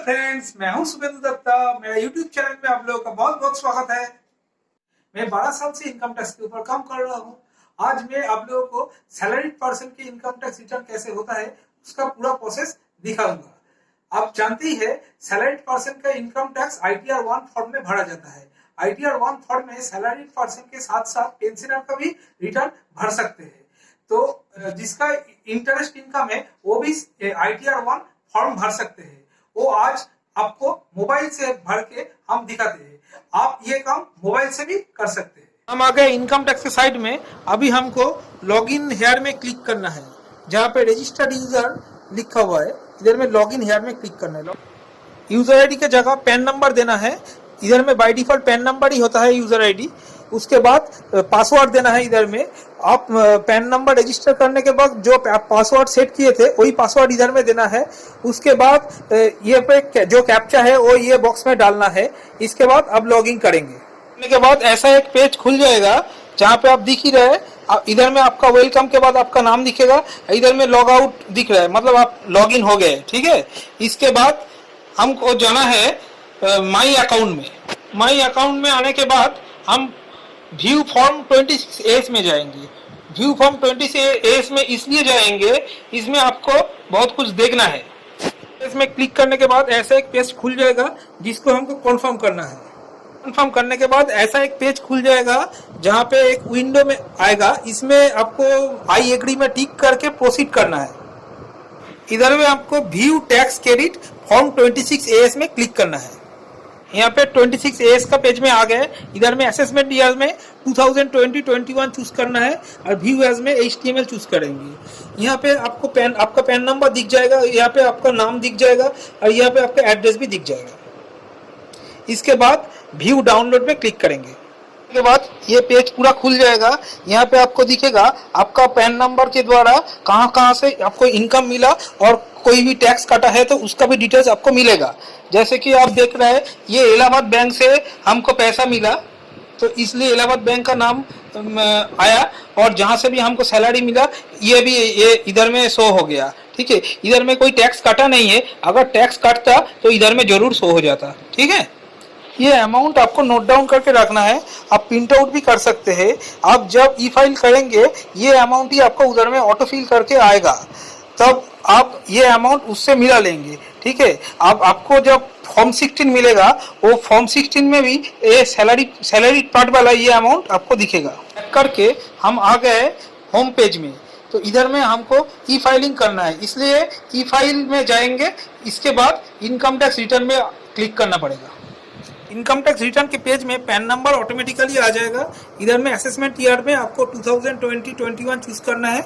Friends, मैं हूं शुभेंदु दत्ता। मेरा यूट्यूब चैनल में आप लोगों का बहुत बहुत स्वागत है। मैं 12 साल से इनकम टैक्स के ऊपर काम कर रहा हूं। आज मैं आप लोगों को सैलरीड पर्सन की इनकम टैक्स रिटर्न कैसे होता है उसका पूरा प्रोसेस दिखाऊंगा। आप जानते ही है, सैलरीड पर्सन का इनकम टैक्स ITR 1 फॉर्म में भरा जाता है। ITR 1 फॉर्म में सैलरीड पर्सन के साथ साथ पेंशनर का भी रिटर्न भर सकते हैं। तो जिसका इंटरेस्ट इनकम है वो भी ITR 1 फॉर्म भर सकते हैं। वो आज आपको मोबाइल से भर के हम दिखाते हैं। आप ये काम मोबाइल से भी कर सकते हैं। हम आ गए इनकम टैक्स के साइड में। अभी हमको लॉगिन हेयर में क्लिक करना है, जहाँ पे रजिस्टर्ड यूजर लिखा हुआ है। इधर में लॉगिन हेयर में क्लिक करना है। यूजर आईडी के जगह पैन नंबर देना है। इधर में बाय डिफॉल्ट पैन नंबर ही होता है यूजर आईडी। उसके बाद पासवर्ड देना है। इधर में आप पैन नंबर रजिस्टर करने के बाद जो आप पासवर्ड सेट किए थे वही पासवर्ड इधर में देना है। उसके बाद ये पे जो कैप्चा है वो ये बॉक्स में डालना है। इसके बाद आप लॉगिन करेंगे। करने के बाद ऐसा एक पेज खुल जाएगा जहाँ पे आप दिख ही रहे। इधर में आपका वेलकम के बाद आपका नाम दिखेगा। इधर में लॉग आउट दिख रहा है, मतलब आप लॉगिन हो गए। ठीक है, इसके बाद हमको जाना है माई अकाउंट में। माई अकाउंट में आने के बाद हम व्यू फॉर्म 26A में जाएंगे। व्यू फॉर्म 26A में इसलिए जाएंगे, इसमें आपको बहुत कुछ देखना है। इसमें क्लिक करने के बाद ऐसा एक पेज खुल जाएगा जिसको हमको कॉन्फर्म करना है। कॉन्फर्म करने के बाद ऐसा एक पेज खुल जाएगा जहाँ पे एक विंडो में आएगा। इसमें आपको आई एग्री में टिक करके प्रोसीड करना है। इधर में आपको view tax credit form 26A में क्लिक करना है। यहाँ पे 26A का पेज में आ गए। इधर में असेसमेंट ईयर में 2020-21 चूज करना है और व्यू एज में HTML चूज करेंगे। यहाँ पे आपको आपका पैन नंबर दिख जाएगा, यहाँ पे आपका नाम दिख जाएगा और यहाँ पे आपका एड्रेस भी दिख जाएगा। इसके बाद व्यू डाउनलोड में क्लिक करेंगे। के बाद ये पेज पूरा खुल जाएगा। यहाँ पे आपको दिखेगा आपका पैन नंबर के द्वारा कहाँ से आपको इनकम मिला और कोई भी टैक्स काटा है तो उसका भी डिटेल्स आपको मिलेगा। जैसे कि आप देख रहे हैं, ये इलाहाबाद बैंक से हमको पैसा मिला तो इसलिए इलाहाबाद बैंक का नाम आया, और जहाँ से भी हमको सैलरी मिला ये इधर में शो हो गया। ठीक है, इधर में कोई टैक्स काटा नहीं है। अगर टैक्स काटता तो इधर में जरूर शो हो जाता। ठीक है, ये अमाउंट आपको नोट डाउन करके रखना है। आप प्रिंट आउट भी कर सकते हैं। आप जब ई फाइल करेंगे ये अमाउंट ही आपको उधर में ऑटो फिल करके आएगा, तब आप ये अमाउंट उससे मिला लेंगे। ठीक है, आपको जब फॉर्म 16 मिलेगा वो फॉर्म 16 में भी ये सैलरी पार्ट वाला ये अमाउंट आपको दिखेगा। करके हम आ गए होम पेज में। तो इधर में हमको ई फाइलिंग करना है, इसलिए ई फाइल में जाएंगे। इसके बाद इनकम टैक्स रिटर्न में क्लिक करना पड़ेगा। इनकम टैक्स रिटर्न के पेज में पैन नंबर ऑटोमेटिकली आ जाएगा। इधर में असेसमेंट ईयर में आपको 2020-21 चूज करना है।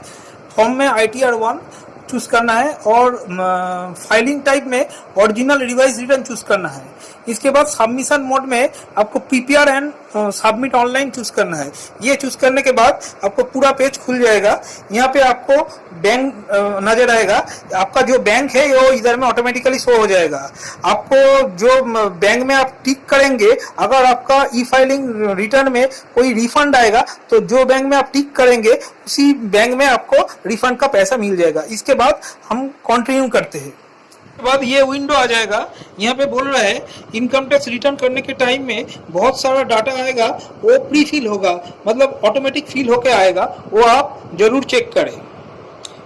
फॉर्म में ITR 1 चूज करना है और फाइलिंग टाइप में ओरिजिनल रिवाइज रिटर्न चूज करना है। इसके बाद सबमिशन मोड में आपको PPR and submit online choose करना है। ये चूज करने के बाद आपको पूरा पेज खुल जाएगा। यहाँ पे आपको बैंक नजर आएगा। आपका जो बैंक है वो इधर में ऑटोमेटिकली शो हो जाएगा। आपको जो बैंक में आप टिक करेंगे, अगर आपका ई फाइलिंग रिटर्न में कोई रिफंड आएगा तो जो बैंक में आप टिक करेंगे उसी बैंक में आपको रिफंड का पैसा मिल जाएगा। इसके बाद हम कंटिन्यू करते हैं। के बाद ये विंडो आ जाएगा। यहाँ पे बोल रहा है इनकम टैक्स रिटर्न करने के टाइम में बहुत सारा डाटा आएगा, वो प्री फिल होगा, मतलब ऑटोमेटिक फिल होके आएगा। वो आप जरूर चेक करें।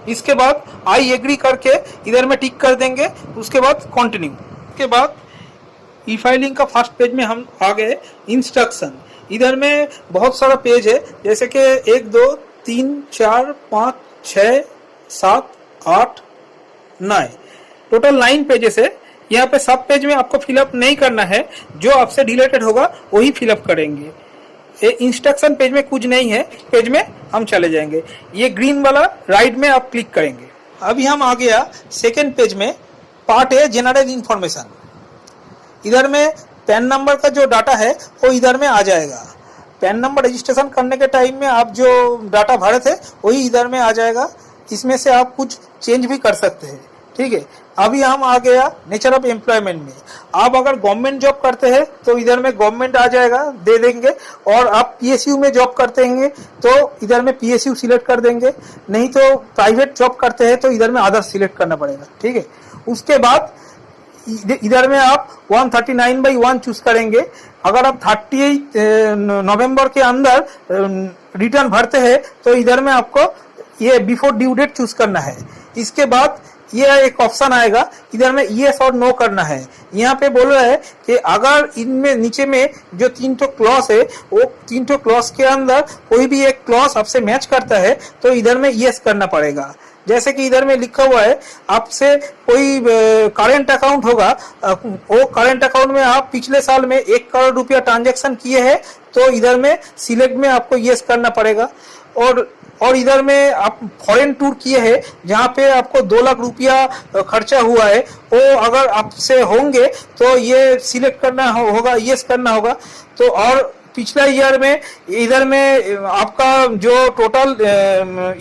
इसके बाद आई एग्री करके इधर में टिक कर देंगे। उसके बाद कंटिन्यू। उसके बाद ई फाइलिंग का फर्स्ट पेज में हम आ गए। इंस्ट्रक्शन, इधर में बहुत सारा पेज है, जैसे कि 1 2 3 4 5 6 7 8 9, टोटल 9 पेजेस है। यहाँ पे सब पेज में आपको फिलअप नहीं करना है, जो आपसे रिलेटेड होगा वही फिलअप करेंगे। ये इंस्ट्रक्शन पेज में कुछ नहीं है, पेज में हम चले जाएंगे। ये ग्रीन वाला राइट में आप क्लिक करेंगे। अभी हम आ गया सेकेंड पेज में। पार्ट है जनरल इंफॉर्मेशन। इधर में पैन नंबर का जो डाटा है वो इधर में आ जाएगा। पैन नंबर रजिस्ट्रेशन करने के टाइम में आप जो डाटा भरे थे वही इधर में आ जाएगा। इसमें से आप कुछ चेंज भी कर सकते हैं। ठीक है, अभी हम आ गया नेचर ऑफ एम्प्लॉयमेंट में। आप अगर गवर्नमेंट जॉब करते हैं तो इधर में गवर्नमेंट आ जाएगा, दे देंगे। और आप PSU में जॉब करते हैं तो इधर में PSU सिलेक्ट कर देंगे। नहीं तो प्राइवेट जॉब करते हैं तो इधर में अदर सिलेक्ट करना पड़ेगा। ठीक है, उसके बाद इधर में आप 139/1 चूज करेंगे। अगर आप 38 नवंबर के अंदर रिटर्न भरते हैं तो इधर में आपको ये बिफोर ड्यू डेट चूज करना है। इसके बाद ये एक ऑप्शन आएगा, इधर में यस और नो करना है। यहाँ पे बोल रहा है कि अगर इनमें नीचे में जो 3 क्लॉज है वो 3 क्लॉज के अंदर कोई भी एक क्लॉज आपसे मैच करता है तो इधर में यस करना पड़ेगा। जैसे कि इधर में लिखा हुआ है आपसे कोई करंट अकाउंट होगा, वो करंट अकाउंट में आप पिछले साल में 1 करोड़ रुपया ट्रांजैक्शन किए हैं तो इधर में सिलेक्ट में आपको यस करना पड़ेगा। और इधर में आप फॉरेन टूर किए हैं जहाँ पे आपको 2 लाख रुपया खर्चा हुआ है, वो अगर आपसे होंगे तो ये सिलेक्ट करना होगा, यस करना होगा। तो और पिछला ईयर में इधर में आपका जो टोटल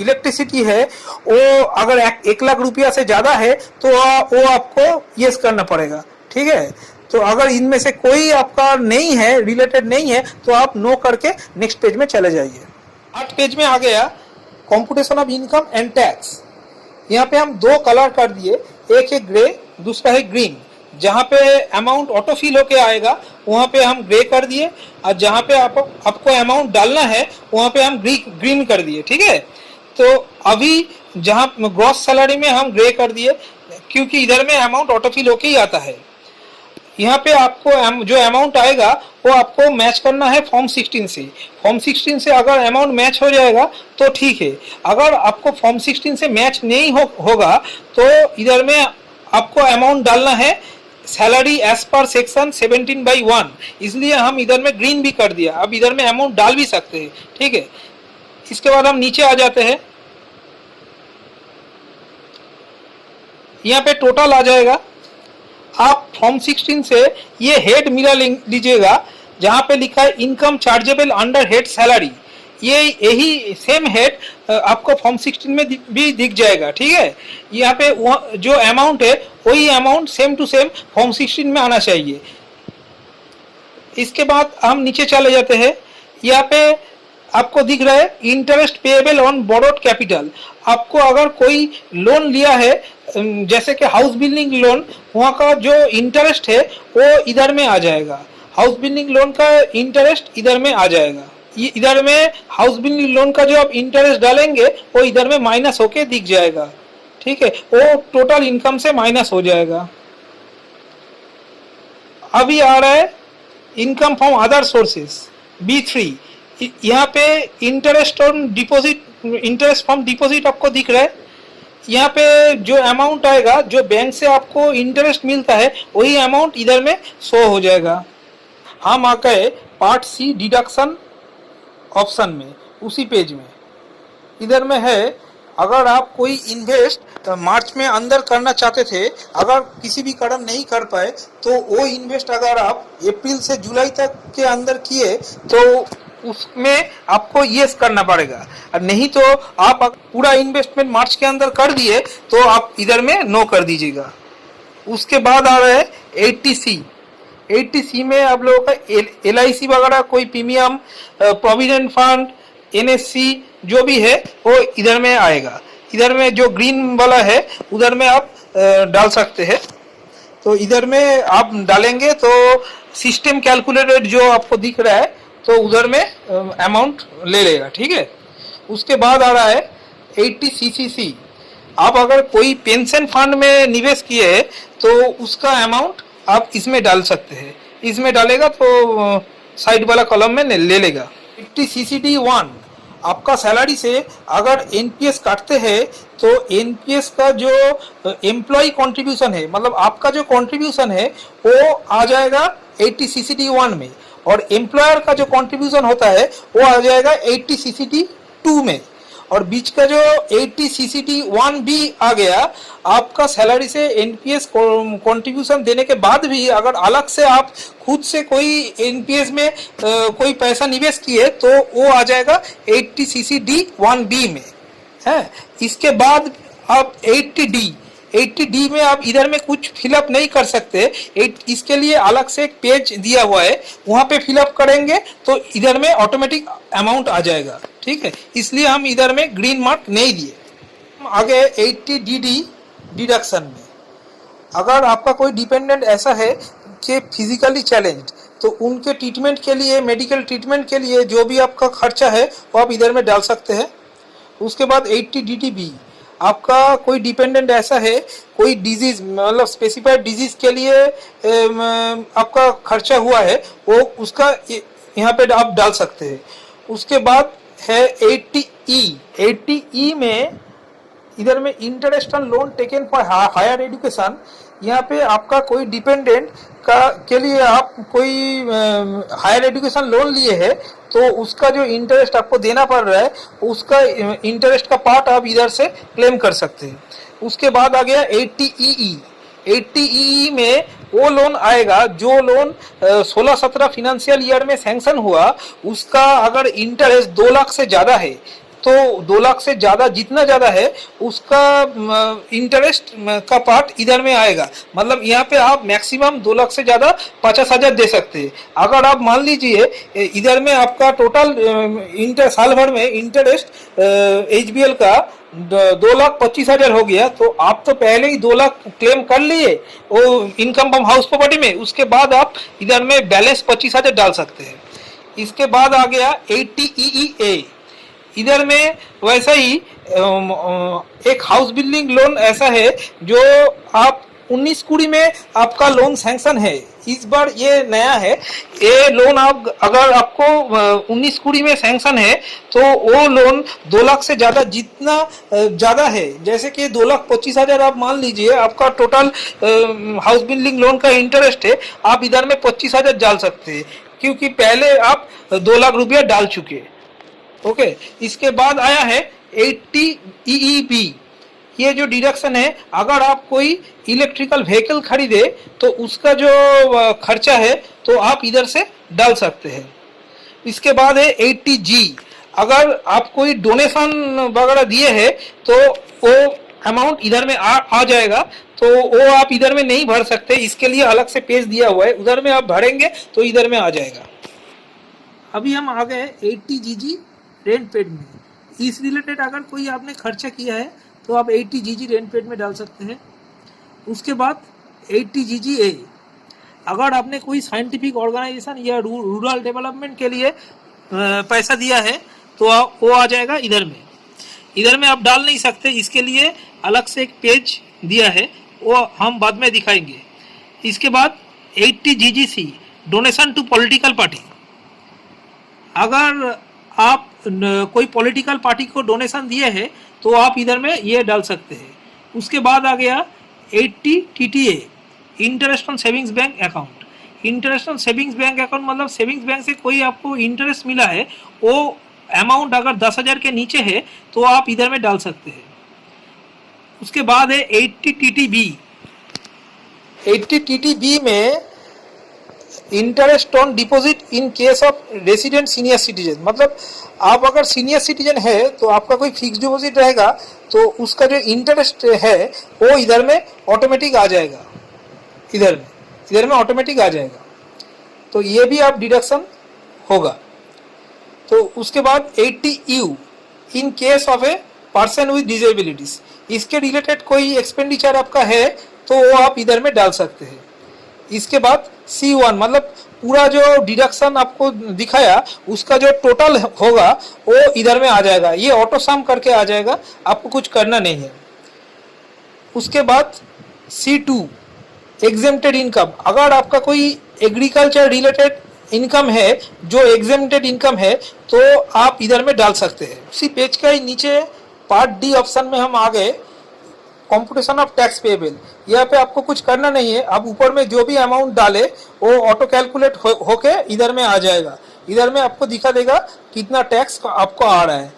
इलेक्ट्रिसिटी है वो अगर 1 लाख रुपया से ज्यादा है तो वो आपको यस करना पड़ेगा। ठीक है, तो अगर इनमें से कोई आपका नहीं है, रिलेटेड नहीं है, तो आप नो करके नेक्स्ट पेज में चले जाइए। 8 पेज में आ गया computation of income and tax. यहाँ पे हम 2 कलर कर दिए, एक है ग्रे, दूसरा है ग्रीन। जहाँ पे अमाउंट ऑटो फिल होके आएगा वहाँ पे हम ग्रे कर दिए, और जहाँ पे आपको अमाउंट डालना है वहाँ पे हम ग्रीन कर दिए। ठीक है, तो अभी जहाँ ग्रॉस सैलरी में हम ग्रे कर दिए क्योंकि इधर में अमाउंट ऑटो फिल होके ही आता है। यहाँ पे आपको जो अमाउंट आएगा वो आपको मैच करना है फॉर्म 16 से। फॉर्म 16 से अगर अमाउंट मैच हो जाएगा तो ठीक है, अगर आपको फॉर्म 16 से मैच नहीं होगा तो इधर में आपको अमाउंट डालना है सैलरी एज पर सेक्शन 17/1, इसलिए हम इधर में ग्रीन भी कर दिया। अब इधर में अमाउंट डाल भी सकते हैं। ठीक है, इसके बाद हम नीचे आ जाते हैं। यहाँ पे टोटल आ जाएगा। आप फॉर्म 16 से ये हेड मिला लीजिएगा जहाँ पे लिखा है income chargeable under head salary. ये यही सेम हेड आपको फॉर्म 16 में भी दिख जाएगा। ठीक है, यहाँ पे जो अमाउंट है वही amount same to same form 16 में आना चाहिए। इसके बाद हम नीचे चले जाते हैं। यहाँ पे आपको दिख रहा है interest payable on borrowed capital. आपको अगर कोई लोन लिया है जैसे कि हाउस बिल्डिंग लोन, वहाँ का जो इंटरेस्ट है वो इधर में आ जाएगा। हाउस बिल्डिंग लोन का इंटरेस्ट इधर में आ जाएगा। ये इधर में हाउस बिल्डिंग लोन का जो आप इंटरेस्ट डालेंगे वो इधर में माइनस होके दिख जाएगा। ठीक है, वो टोटल इनकम से माइनस हो जाएगा। अभी आ रहा है income from other sources B3। यहाँ पे interest on deposit, interest from deposit आपको दिख रहा है। यहाँ पे जो अमाउंट आएगा, जो बैंक से आपको इंटरेस्ट मिलता है, वही अमाउंट इधर में शो हो जाएगा। हम आ गए पार्ट C डिडक्शन ऑप्शन में, उसी पेज में। इधर में है अगर आप कोई इन्वेस्ट मार्च में अंदर करना चाहते थे, अगर किसी भी कारण नहीं कर पाए तो वो इन्वेस्ट अगर आप अप्रैल से जुलाई तक के अंदर किए तो उसमें आपको यस करना पड़ेगा, और नहीं तो आप पूरा इन्वेस्टमेंट मार्च के अंदर कर दिए तो आप इधर में नो कर दीजिएगा। उसके बाद आ रहा है 80C। 80C में आप लोगों का LIC वगैरह कोई प्रीमियम, प्रोविडेंट फंड, NSC जो भी है वो इधर में आएगा। इधर में जो ग्रीन वाला है उधर में आप डाल सकते हैं। तो इधर में आप डालेंगे तो सिस्टम कैलकुलेटेड जो आपको दिख रहा है तो उधर में अमाउंट ले लेगा। ठीक है, उसके बाद आ रहा है 80CCC। आप अगर कोई पेंशन फंड में निवेश किए हैं तो उसका अमाउंट आप इसमें डाल सकते हैं। इसमें डालेगा तो साइड वाला कॉलम में ले लेगा। 80CCD1 आपका सैलरी से अगर NPS काटते हैं तो NPS का जो एम्प्लॉय कंट्रीब्यूशन है, मतलब आपका जो कंट्रीब्यूशन है वो आ जाएगा 80CCD1 में, और एम्प्लॉयर का जो कंट्रीब्यूशन होता है वो आ जाएगा 80CCD2 में। और बीच का जो 80CCD1 भी आ गया, आपका सैलरी से NPS कंट्रीब्यूशन देने के बाद भी अगर अलग से आप खुद से कोई NPS में कोई पैसा निवेश किए तो वो आ जाएगा 80CCD1B में है। इसके बाद आप 80D में आप इधर में कुछ फिलअप नहीं कर सकते, इसके लिए अलग से एक पेज दिया हुआ है, वहां पे फिलअप करेंगे तो इधर में ऑटोमेटिक अमाउंट आ जाएगा। ठीक है, इसलिए हम इधर में ग्रीन मार्क नहीं दिए। आगे 80DD डिडक्शन में अगर आपका कोई डिपेंडेंट ऐसा है कि फिजिकली चैलेंज्ड, तो उनके ट्रीटमेंट के लिए, मेडिकल ट्रीटमेंट के लिए जो भी आपका खर्चा है वो आप इधर में डाल सकते हैं। उसके बाद 80 DTB, आपका कोई डिपेंडेंट ऐसा है, कोई डिजीज मतलब स्पेसिफाइड डिजीज के लिए आपका खर्चा हुआ है, वो उसका यहाँ पे आप डाल सकते हैं। उसके बाद है 80E। 80E में इधर में interest on loan taken for higher education, यहाँ पे आपका कोई डिपेंडेंट का के लिए आप कोई हायर एजुकेशन लोन लिए है, तो उसका जो इंटरेस्ट आपको देना पड़ रहा है, उसका इंटरेस्ट का पार्ट आप इधर से क्लेम कर सकते हैं। उसके बाद आ गया 80EE। 80EE में वो लोन आएगा जो लोन 16-17 फाइनेंशियल ईयर में सैंक्शन हुआ, उसका अगर इंटरेस्ट 2 लाख से ज़्यादा है, तो 2 लाख से ज़्यादा जितना ज़्यादा है उसका इंटरेस्ट का पार्ट इधर में आएगा। मतलब यहाँ पे आप मैक्सिमम 2 लाख से ज़्यादा 50,000 दे सकते हैं। अगर आप मान लीजिए इधर में आपका टोटल साल भर में इंटरेस्ट HBL का 2,25,000 हो गया, तो आप तो पहले ही 2 लाख क्लेम कर लिए वो इनकम फ्रॉम हाउस प्रॉपर्टी में। उसके बाद आप इधर में बैलेंस 25,000 डाल सकते हैं। इसके बाद आ गया 80EEA। इधर में वैसा ही एक हाउस बिल्डिंग लोन ऐसा है जो आप 19 कुड़ी में आपका लोन सैंक्शन है। इस बार ये नया है, ये लोन आप अगर आपको 19 कुड़ी में सैंक्शन है, तो वो लोन 2 लाख से ज़्यादा जितना ज़्यादा है, जैसे कि 2,25,000 आप मान लीजिए आपका टोटल हाउस बिल्डिंग लोन का इंटरेस्ट है, आप इधर में 25,000 डाल सकते हैं, क्योंकि पहले आप 2 लाख रुपया डाल चुके। ओके, इसके बाद आया है 80EEB। ये जो डिडक्शन है, अगर आप कोई इलेक्ट्रिकल व्हीकल खरीदे तो उसका जो खर्चा है तो आप इधर से डाल सकते हैं। इसके बाद है 80G। अगर आप कोई डोनेशन वगैरह दिए है तो वो अमाउंट इधर में आ जाएगा, तो वो आप इधर में नहीं भर सकते, इसके लिए अलग से पेज दिया हुआ है, उधर में आप भरेंगे तो इधर में आ जाएगा। अभी हम आ गए 80GG रेंट पेड में। इस रिलेटेड अगर कोई आपने खर्चा किया है तो आप 80GG रेंट पेड में डाल सकते हैं। उसके बाद 80GGA, अगर आपने कोई साइंटिफिक ऑर्गेनाइजेशन या रूरल डेवलपमेंट के लिए पैसा दिया है तो वो आ जाएगा इधर में। इधर में आप डाल नहीं सकते, इसके लिए अलग से एक पेज दिया है, वो हम बाद में दिखाएंगे। इसके बाद 80GGC, donation to political party. अगर आप कोई पॉलिटिकल पार्टी को डोनेशन दिए हैं तो आप इधर में ये डाल सकते हैं। उसके बाद आ गया 80TTA, interest on savings bank account. Interest on savings bank account मतलब सेविंग्स बैंक से कोई आपको इंटरेस्ट मिला है, वो अमाउंट अगर 10,000 के नीचे है तो आप इधर में डाल सकते हैं। उसके बाद है 80TTB। 80TTB में interest on deposit in case of resident senior citizen, मतलब आप अगर सीनियर सिटीजन है तो आपका कोई फिक्स डिपॉजिट रहेगा, तो उसका जो इंटरेस्ट है वो इधर में ऑटोमेटिक आ जाएगा, इधर में ऑटोमेटिक आ जाएगा, तो ये भी आप डिडक्शन होगा। तो उसके बाद 80U, in case of a person with disabilities, इसके रिलेटेड कोई एक्सपेंडिचर आपका है तो वो आप इधर में डाल सकते हैं। इसके बाद C1, मतलब पूरा जो डिडक्शन आपको दिखाया उसका जो टोटल होगा वो इधर में आ जाएगा, ये ऑटो सम करके आ जाएगा, आपको कुछ करना नहीं है। उसके बाद C2, एग्जेम्प्टेड इनकम। अगर आपका कोई एग्रीकल्चर रिलेटेड इनकम है जो एग्जेम्प्टेड इनकम है तो आप इधर में डाल सकते हैं। उसी पेज का ही नीचे पार्ट D ऑप्शन में हम आ गए, कंप्यूटेशन ऑफ टैक्स पेएबल। यहाँ पे आपको कुछ करना नहीं है, आप ऊपर में जो भी अमाउंट डाले वो ऑटो कैलकुलेट होके इधर में आ जाएगा। इधर में आपको दिखा देगा कितना टैक्स आपको आ रहा है।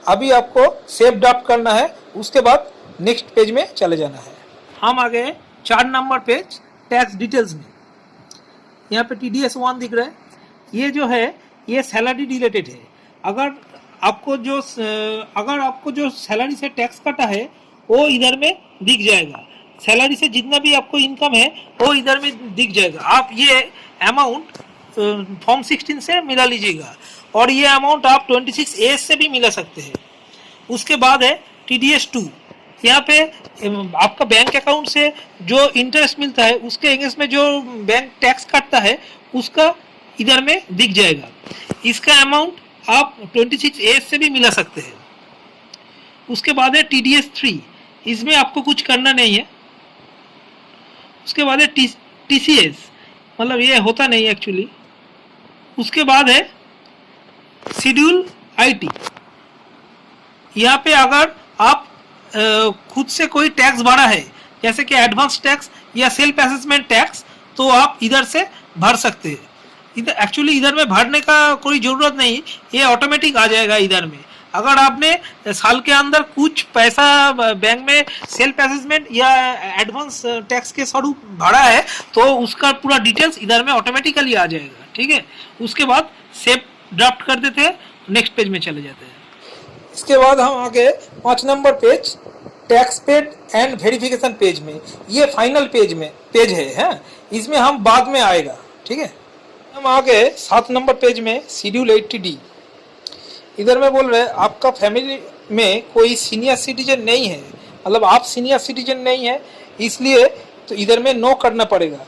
अभी आपको सेव ड्राफ्ट करना है, उसके बाद नेक्स्ट पेज में चले जाना है। हम आ गए 4 नंबर पेज टैक्स डिटेल्स में। यहाँ पे TDS 1 दिख रहा है, ये जो है ये सैलरी रिलेटेड है। अगर आपको जो सैलरी से टैक्स कटा है वो इधर में दिख जाएगा, सैलरी से जितना भी आपको इनकम है वो इधर में दिख जाएगा। आप ये अमाउंट फॉर्म 16 से मिला लीजिएगा, और ये अमाउंट आप 26A से भी मिला सकते हैं। उसके बाद है TDS 2, यहाँ पे आपका बैंक अकाउंट से जो इंटरेस्ट मिलता है उसके अगेंस्ट में जो बैंक टैक्स काटता है उसका इधर में दिख जाएगा। इसका अमाउंट आप 26A से भी मिला सकते हैं। उसके बाद है TDS 3, इसमें आपको कुछ करना नहीं है। उसके बाद है TCS, मतलब ये होता नहीं एक्चुअली। उसके बाद है शेड्यूल IT। यहाँ पे अगर आप खुद से कोई टैक्स भरा है जैसे कि एडवांस टैक्स या सेल्फ असेसमेंट टैक्स, तो आप इधर से भर सकते हैं। इधर एक्चुअली इधर में भरने का कोई ज़रूरत नहीं, ये ऑटोमेटिक आ जाएगा इधर में। अगर आपने साल के अंदर कुछ पैसा बैंक में सेल्फ असेसमेंट या एडवांस टैक्स के स्वरूप भरा है तो उसका पूरा डिटेल्स इधर में ऑटोमेटिकली आ जाएगा, ठीक है। उसके बाद सेव ड्राफ्ट कर देते हैं, नेक्स्ट पेज में चले जाते हैं। इसके बाद हम आगे 5 number page tax paid and verification page में, ये फाइनल पेज है, इसमें हम बाद में आएगा, ठीक है। हम आगे 7 नंबर पेज में शेड्यूल 80D। इधर में बोल रहे हैं आपका फैमिली में कोई सीनियर सिटीजन नहीं है, मतलब आप सीनियर सिटीजन नहीं है, इसलिए तो इधर में नो करना पड़ेगा।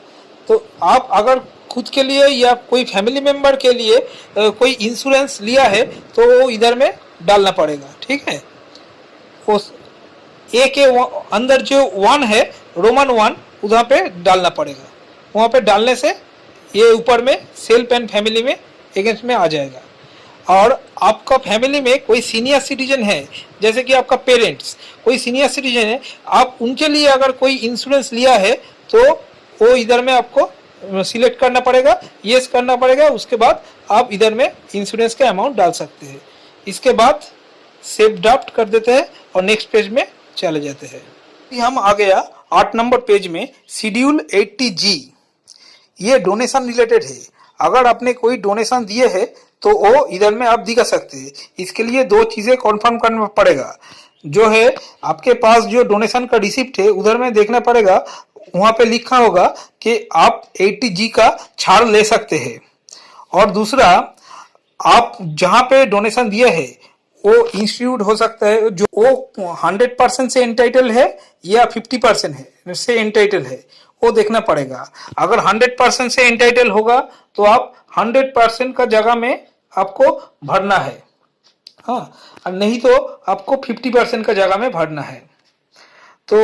तो आप अगर खुद के लिए या कोई फैमिली मेंबर के लिए कोई इंश्योरेंस लिया है तो वो इधर में डालना पड़ेगा, ठीक है। उस ए के अंदर जो 1 है, रोमन 1, उधर पे डालना पड़ेगा। वहाँ पे डालने से ये ऊपर में सेल्फ एंड फैमिली में अगेंस्ट में आ जाएगा। और आपका फैमिली में कोई सीनियर सिटीजन है, जैसे कि आपका पेरेंट्स कोई सीनियर सिटीजन है, आप उनके लिए अगर कोई इंश्योरेंस लिया है तो वो इधर में आपको सिलेक्ट करना पड़ेगा, येस करना पड़ेगा। उसके बाद आप इधर में इंश्योरेंस का अमाउंट डाल सकते हैं। इसके बाद सेव ड्राफ्ट कर देते हैं और नेक्स्ट पेज में चले जाते हैं। हम आ गया 8 नंबर पेज में शेड्यूल 80G। ये डोनेशन रिलेटेड है। अगर आपने कोई डोनेशन दिए है तो वो इधर में आप दिखा सकते हैं। इसके लिए 2 चीज़ें कॉन्फर्म करना पड़ेगा। जो है आपके पास जो डोनेशन का रिसिप्ट है उधर में देखना पड़ेगा, वहाँ पे लिखा होगा कि आप 80G का छाड़ ले सकते हैं। और दूसरा, आप जहाँ पे डोनेशन दिया है वो इंस्टीट्यूट हो सकता है जो वो 100% से एंटाइटल है या 50% है से एंटाइटल है, वो देखना पड़ेगा। अगर 100% से एंटाइटल होगा तो आप 100% का जगह में आपको भरना है, हाँ, और नहीं तो आपको 50% का जगह में भरना है। तो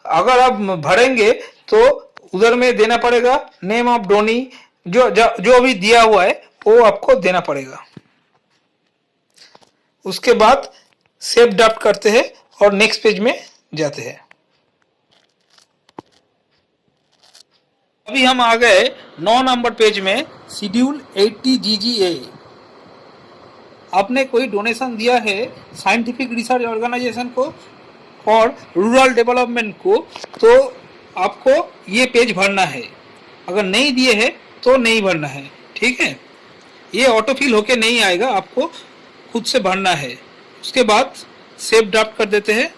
अगर आप भरेंगे तो उधर में देना पड़ेगा नेम ऑफ डोनी, जो भी दिया हुआ है वो आपको देना पड़ेगा। उसके बाद सेव ड्राफ्ट करते हैं और नेक्स्ट पेज में जाते हैं। अभी हम आ गए 9 नंबर पेज में शेड्यूल 80GGA। आपने कोई डोनेशन दिया है साइंटिफिक रिसर्च ऑर्गेनाइजेशन को और रूरल डेवलपमेंट को, तो आपको ये पेज भरना है। अगर नहीं दिए है तो नहीं भरना है, ठीक है। ये ऑटो फिल होके नहीं आएगा, आपको खुद से भरना है। उसके बाद सेव ड्राफ्ट कर देते हैं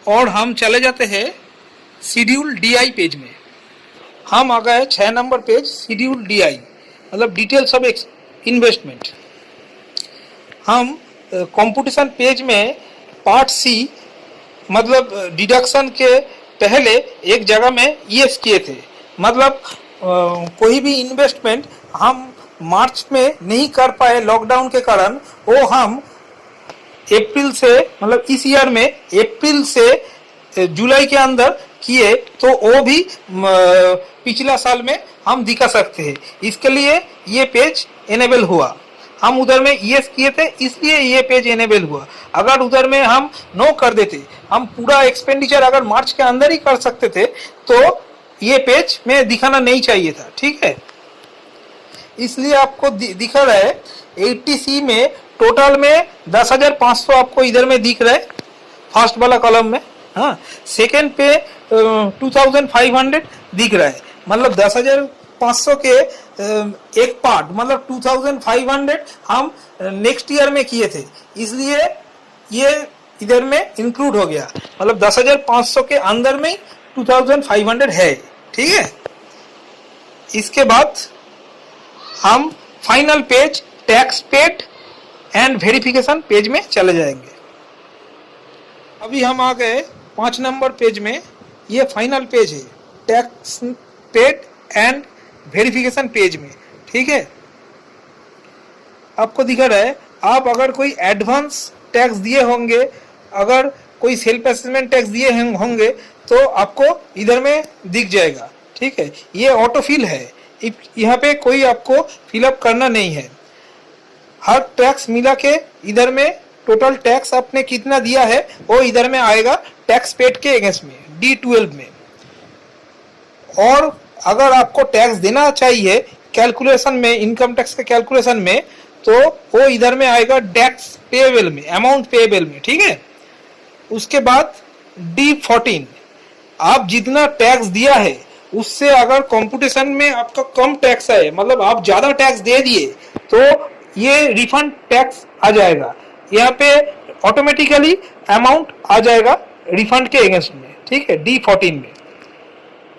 और हम चले जाते हैं शेड्यूल DI पेज में। हम आ गए 6 नंबर पेज शेड्यूल DI, मतलब डिटेल्स ऑफ इन्वेस्टमेंट। हम कंपटीशन पेज में पार्ट C, मतलब डिडक्शन के पहले एक जगह में यस किए थे। मतलब कोई भी इन्वेस्टमेंट हम मार्च में नहीं कर पाए लॉकडाउन के कारण, वो हम अप्रैल से, मतलब इस ईयर में अप्रैल से जुलाई के अंदर किए, तो वो भी पिछला साल में हम दिखा सकते हैं। इसके लिए ये पेज एनेबल हुआ। हम उधर में यस किए थे इसलिए ये पेज एनेबल हुआ। अगर उधर में हम नो कर देते, हम पूरा एक्सपेंडिचर अगर मार्च के अंदर ही कर सकते थे, तो ये पेज में दिखाना नहीं चाहिए था, ठीक है। इसलिए आपको दिखा रहा है 80C में टोटल में 10,500 आपको इधर में दिख रहा है फर्स्ट वाला कॉलम में, हाँ। सेकेंड पे 2,500 दिख रहा है, मतलब 10,500 के एक पार्ट, मतलब 2,500 हम नेक्स्ट ईयर में किए थे, इसलिए ये इधर में इंक्लूड हो गया। मतलब 10,500 के अंदर में 2,500 है, ठीक है। इसके बाद हम final page tax paid and verification page में चले जाएंगे। अभी हम आ गए 5 नंबर पेज में। ये फाइनल पेज है tax paid and verification page में। ठीक है, आपको दिखा रहा है आप अगर कोई एडवांस टैक्स दिए होंगे, अगर कोई सेल्फ असेसमेंट टैक्स दिए होंगे तो आपको इधर में दिख जाएगा। ठीक है, ये ऑटो फिल है, यहाँ पे कोई आपको फिलअप करना नहीं है। हर टैक्स मिला के इधर में टोटल टैक्स आपने कितना दिया है वो इधर में आएगा टैक्स पेड के अगेंस्ट में D12 में। और अगर आपको टैक्स देना चाहिए कैलकुलेशन में, इनकम टैक्स के कैलकुलेशन में, तो वो इधर में आएगा टैक्स पेएबल में, अमाउंट पेएबल में। ठीक है, उसके बाद D14 आप जितना टैक्स दिया है उससे अगर कंप्यूटेशन में आपका कम टैक्स है, मतलब आप ज्यादा टैक्स दे दिए, तो ये रिफंड टैक्स आ जाएगा। यहाँ पे ऑटोमेटिकली अमाउंट आ जाएगा रिफंड के अगेंस्ट में। ठीक है, D14 में।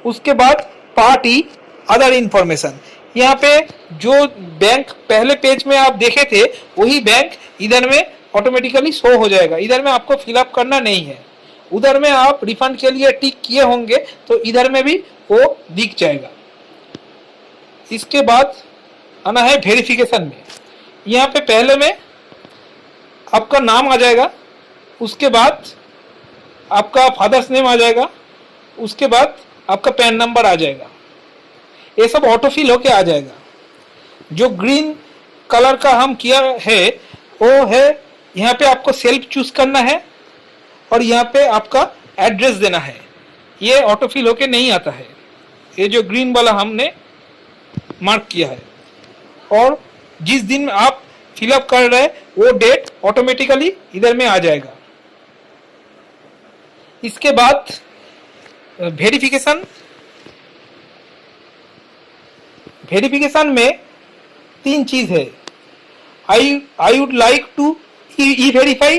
उसके बाद पार्ट ई अदर इंफॉर्मेशन, यहाँ पे जो बैंक पहले पेज में आप देखे थे वही बैंक इधर में ऑटोमेटिकली शो हो जाएगा। इधर में आपको फिलअप करना नहीं है। उधर में आप रिफंड के लिए टिक किए होंगे तो इधर में भी वो दिख जाएगा। इसके बाद आना है वेरिफिकेशन में। यहाँ पे पहले में आपका नाम आ जाएगा, उसके बाद आपका फादर्स नेम आ जाएगा, उसके बाद आपका पैन नंबर आ जाएगा। ये सब ऑटोफिल होके आ जाएगा। जो ग्रीन कलर का हम किया है वो है यहाँ पे आपको सेल्फ चूज करना है और यहाँ पे आपका एड्रेस देना है। ये ऑटोफिल होके नहीं आता है, ये जो ग्रीन वाला हमने मार्क किया है। और जिस दिन आप फिलअप कर रहे हैं वो डेट ऑटोमेटिकली इधर में आ जाएगा। इसके बाद वेरिफिकेशन में 3 चीज है। I would like to e verify.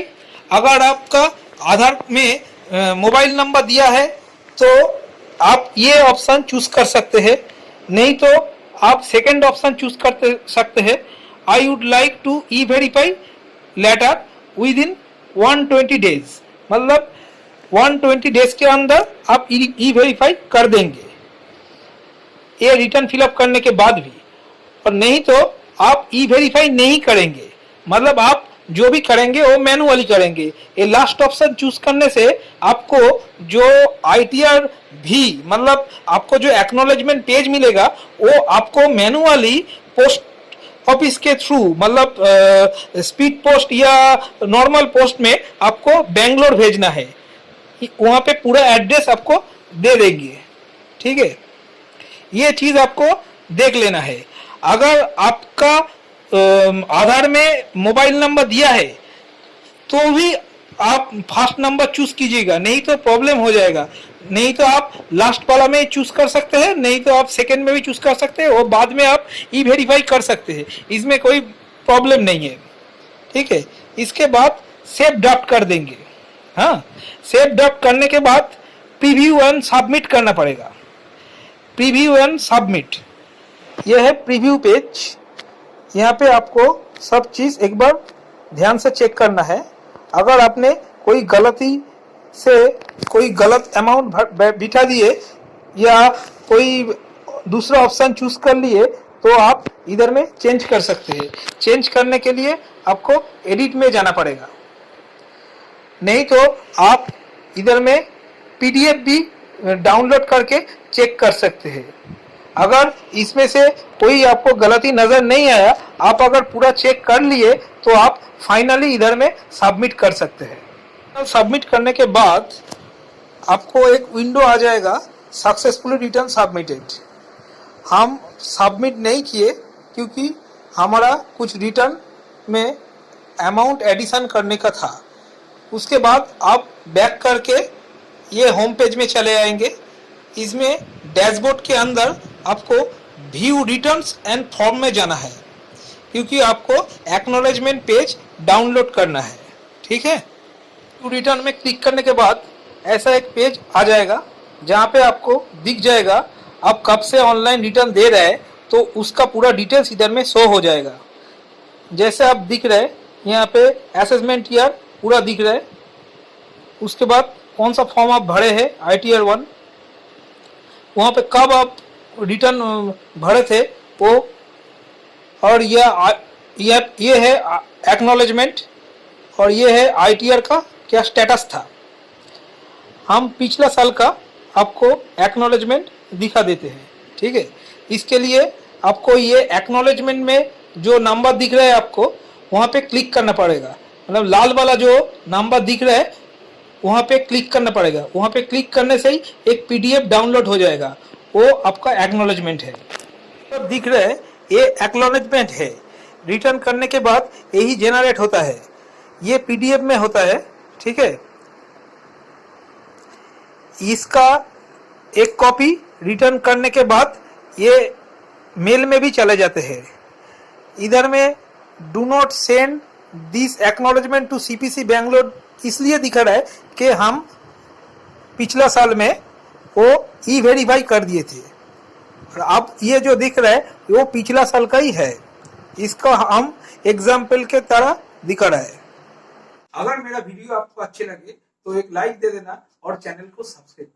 अगर आपका आधार में मोबाइल नंबर दिया है तो आप ये ऑप्शन चूज कर सकते हैं, नहीं तो आप सेकंड ऑप्शन चूज कर सकते हैं। I would like to e verify later within 120 days, मतलब 120 डेज के अंदर आप ई वेरीफाई कर देंगे ये रिटर्न फिलअप करने के बाद भी। और नहीं तो आप ई वेरीफाई नहीं करेंगे, मतलब आप जो भी करेंगे वो मैनुअली करेंगे। ये लास्ट ऑप्शन चूज करने से आपको जो ITR भी, मतलब आपको जो एक्नॉलेजमेंट पेज मिलेगा वो आपको मैनुअली पोस्ट ऑफिस के थ्रू, मतलब स्पीड पोस्ट या नॉर्मल पोस्ट में आपको बेंगलोर भेजना है। वहां पे पूरा एड्रेस आपको दे देंगे। ठीक है, ये चीज आपको देख लेना है। अगर आपका आधार में मोबाइल नंबर दिया है तो भी आप फर्स्ट नंबर चूज कीजिएगा, नहीं तो प्रॉब्लम हो जाएगा। नहीं तो आप लास्ट वाला में चूज कर सकते हैं, नहीं तो आप सेकंड में भी चूज कर सकते हैं और बाद में आप ई वेरीफाई कर सकते हैं, इसमें कोई प्रॉब्लम नहीं है। ठीक है, इसके बाद सेव ड्राफ्ट कर देंगे। हाँ, सेव ड्राफ्ट करने के बाद प्रीव्यू एंड सबमिट करना पड़ेगा। प्रीव्यू एंड सबमिट, यह है प्रीव्यू पेज। यहाँ पे आपको सब चीज एक बार ध्यान से चेक करना है। अगर आपने कोई गलती से कोई गलत अमाउंट बिठा दिए या कोई दूसरा ऑप्शन चूज कर लिए तो आप इधर में चेंज कर सकते हैं। चेंज करने के लिए आपको एडिट में जाना पड़ेगा, नहीं तो आप इधर में PDF भी डाउनलोड करके चेक कर सकते हैं। अगर इसमें से कोई आपको गलती नजर नहीं आया, आप अगर पूरा चेक कर लिए तो आप फाइनली इधर में सबमिट कर सकते हैं। सबमिट करने के बाद आपको एक विंडो आ जाएगा, सक्सेसफुली रिटर्न सबमिटेड। हम सबमिट नहीं किए क्योंकि हमारा कुछ रिटर्न में अमाउंट एडिशन करने का था। उसके बाद आप बैक करके ये होम पेज में चले आएंगे। इसमें डैशबोर्ड के अंदर आपको व्यू रिटर्न्स एंड फॉर्म में जाना है, क्योंकि आपको एक्नॉलेजमेंट पेज डाउनलोड करना है। ठीक है, व्यू रिटर्न में क्लिक करने के बाद ऐसा एक पेज आ जाएगा जहाँ पे आपको दिख जाएगा आप कब से ऑनलाइन रिटर्न दे रहे हैं, तो उसका पूरा डिटेल्स इधर में शो हो जाएगा। जैसे आप दिख रहे हैं यहाँ पे असेसमेंट ईयर पूरा दिख रहा है, उसके बाद कौन सा फॉर्म आप भरे हैं ITR 1, वहाँ पे कब आप रिटर्न भरे थे वो, और ये है एक्नॉलेजमेंट, और ये है ITR का क्या स्टेटस था। हम पिछला साल का आपको एक्नॉलेजमेंट दिखा देते हैं, ठीक है। इसके लिए आपको ये एक्नॉलेजमेंट में जो नंबर दिख रहा है आपको वहाँ पे क्लिक करना पड़ेगा, मतलब लाल वाला जो नंबर दिख रहा है वहाँ पे क्लिक करना पड़ेगा। वहाँ पे क्लिक करने से ही एक PDF डाउनलोड हो जाएगा, वो आपका एक्नॉलेजमेंट है। तो दिख रहा है ये एक्नॉलेजमेंट है। रिटर्न करने के बाद यही जेनरेट होता है, ये PDF में होता है, ठीक है। इसका एक कॉपी रिटर्न करने के बाद ये मेल में भी चले जाते हैं। इधर में do not send this acknowledgement to CPC Bangalore इसलिए दिखा रहा है कि हम पिछला साल में वो E-वेरीफाई कर दिए थे, और अब ये जो दिख रहा है वो पिछला साल का ही है। इसका हम एग्जाम्पल के तरह दिखा रहा है। अगर मेरा वीडियो आपको अच्छे लगे तो एक लाइक दे देना और चैनल को सब्सक्राइब